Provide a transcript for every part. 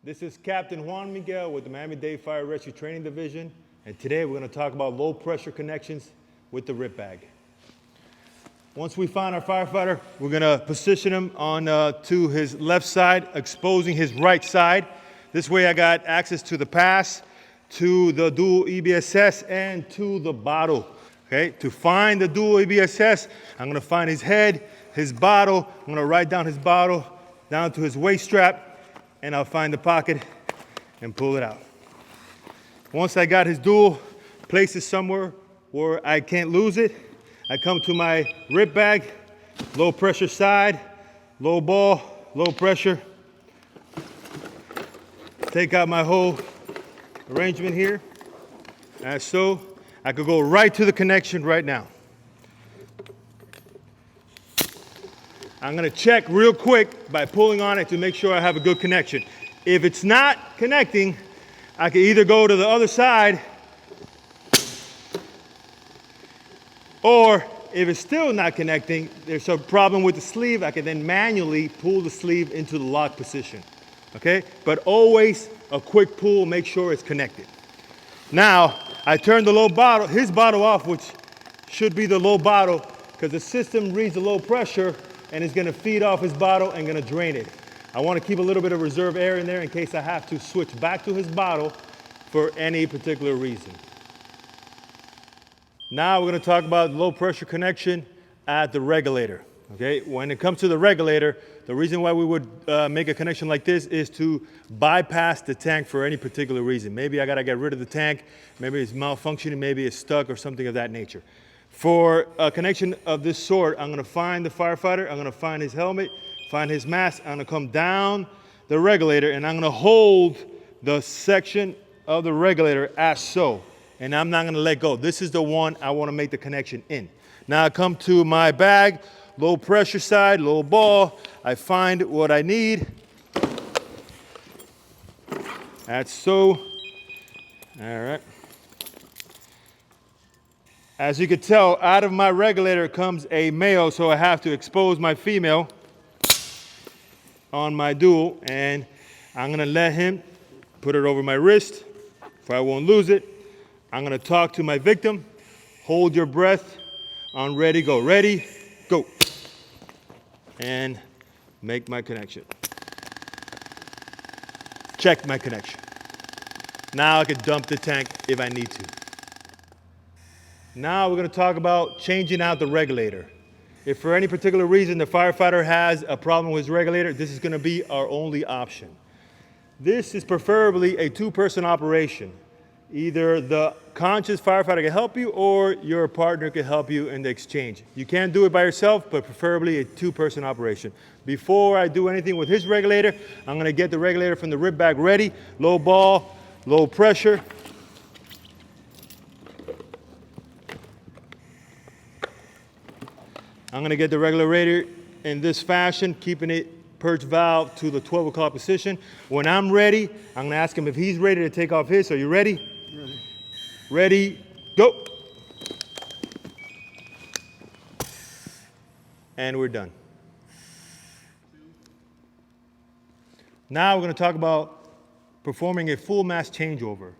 This is Captain Juan Miguel with the Miami-Dade Fire Rescue Training Division, and today we're going to talk about low pressure connections with the RIC bag. Once we find our firefighter, we're going to position him on to his left side, exposing his right side. This way I got access to the pass, to the dual EBSS, and to the bottle. Okay, to find the dual EBSS, I'm going to find his head, his bottle. I'm going to write down his bottle down to his waist strap, and I'll find the pocket and pull it out. Once I got his dual, place it somewhere where I can't lose it. I come to my RIC bag, low pressure side, low ball, low pressure. Take out my whole arrangement here, as so. I could go right to the connection right now. I'm gonna check real quick by pulling on it to make sure I have a good connection. If it's not connecting, I can either go to the other side, or if it's still not connecting, there's a problem with the sleeve, I can then manually pull the sleeve into the lock position, okay? But always a quick pull, make sure it's connected. Now, I turn the low bottle, his bottle off, which should be the low bottle, because the system reads the low pressure and is gonna feed off his bottle and gonna drain it. I wanna keep a little bit of reserve air in there in case I have to switch back to his bottle for any particular reason. Now we're gonna talk about low pressure connection at the regulator, okay? When it comes to the regulator, the reason why we would make a connection like this is to bypass the tank for any particular reason. Maybe I gotta get rid of the tank, maybe it's malfunctioning, maybe it's stuck or something of that nature. For a connection of this sort, I'm gonna find the firefighter, I'm gonna find his helmet, find his mask, I'm gonna come down the regulator and I'm gonna hold the section of the regulator as so. And I'm not gonna let go. This is the one I wanna make the connection in. Now I come to my bag, low pressure side, low ball. I find what I need. That's so. All right. As you can tell, out of my regulator comes a male, so I have to expose my female on my dual, and I'm gonna let him put it over my wrist, so I won't lose it. I'm gonna talk to my victim. Hold your breath on ready, go. Ready, go. And make my connection. Check my connection. Now I can dump the tank if I need to. Now we're going to talk about changing out the regulator. If for any particular reason the firefighter has a problem with his regulator, this is going to be our only option. This is preferably a two-person operation. Either the conscious firefighter can help you or your partner can help you in the exchange. You can't do it by yourself, but preferably a two-person operation. Before I do anything with his regulator, I'm gonna get the regulator from the RIC bag ready. Low ball, low pressure. I'm gonna get the regulator in this fashion, keeping it purge valve to the 12 o'clock position. When I'm ready, I'm gonna ask him if he's ready to take off his. Are you ready? Ready. Ready, go. And we're done. Now we're going to talk about performing a full mass changeover.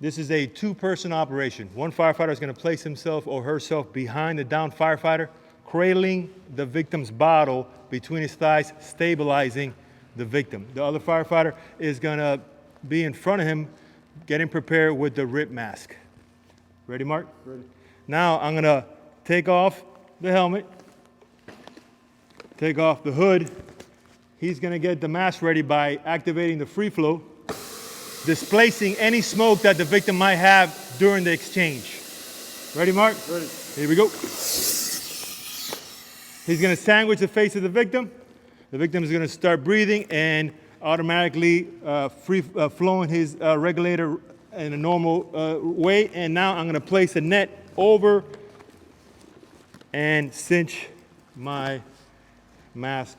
This is a two-person operation. One firefighter is going to place himself or herself behind the downed firefighter, cradling the victim's bottle between his thighs, stabilizing the victim. The other firefighter is going to be in front of him, getting prepared with the RIC mask. Ready, Mark? Ready. Now I'm gonna take off the helmet, take off the hood. He's gonna get the mask ready by activating the free flow, displacing any smoke that the victim might have during the exchange. Ready, Mark? Ready. Here we go. He's gonna sandwich the face of the victim. The victim is gonna start breathing and automatically flowing his regulator in a normal way. And now I'm gonna place a net over and cinch my mask.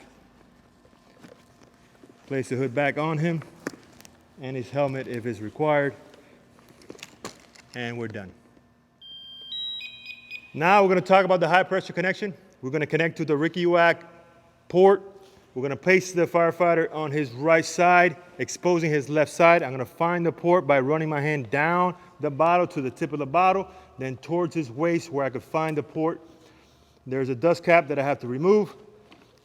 Place the hood back on him and his helmet if it's required. And we're done. Now we're gonna talk about the high pressure connection. We're gonna connect to the RIC port We're gonna place the firefighter on his right side, exposing his left side. I'm gonna find the port by running my hand down the bottle to the tip of the bottle, then towards his waist where I could find the port. There's a dust cap that I have to remove.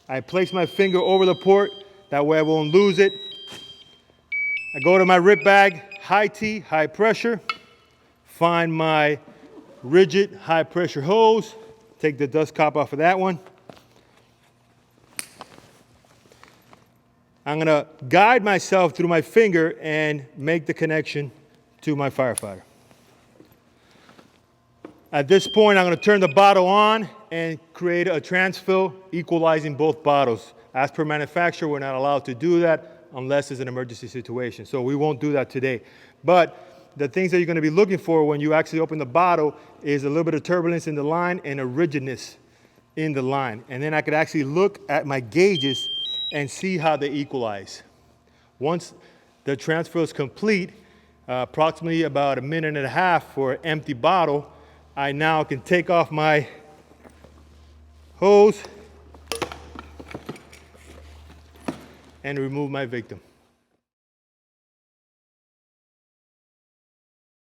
I place my finger over the port, that way I won't lose it. I go to my RIC bag, high T, high pressure, find my rigid high pressure hose, take the dust cap off of that one. I'm gonna guide myself through my finger and make the connection to my firefighter. At this point, I'm gonna turn the bottle on and create a transfill, equalizing both bottles. As per manufacturer, we're not allowed to do that unless it's an emergency situation. So we won't do that today. But the things that you're gonna be looking for when you actually open the bottle is a little bit of turbulence in the line and a rigidness in the line. And then I could actually look at my gauges and see how they equalize. Once the transfer is complete, approximately about a minute and a half for an empty bottle, I now can take off my hose and remove my victim.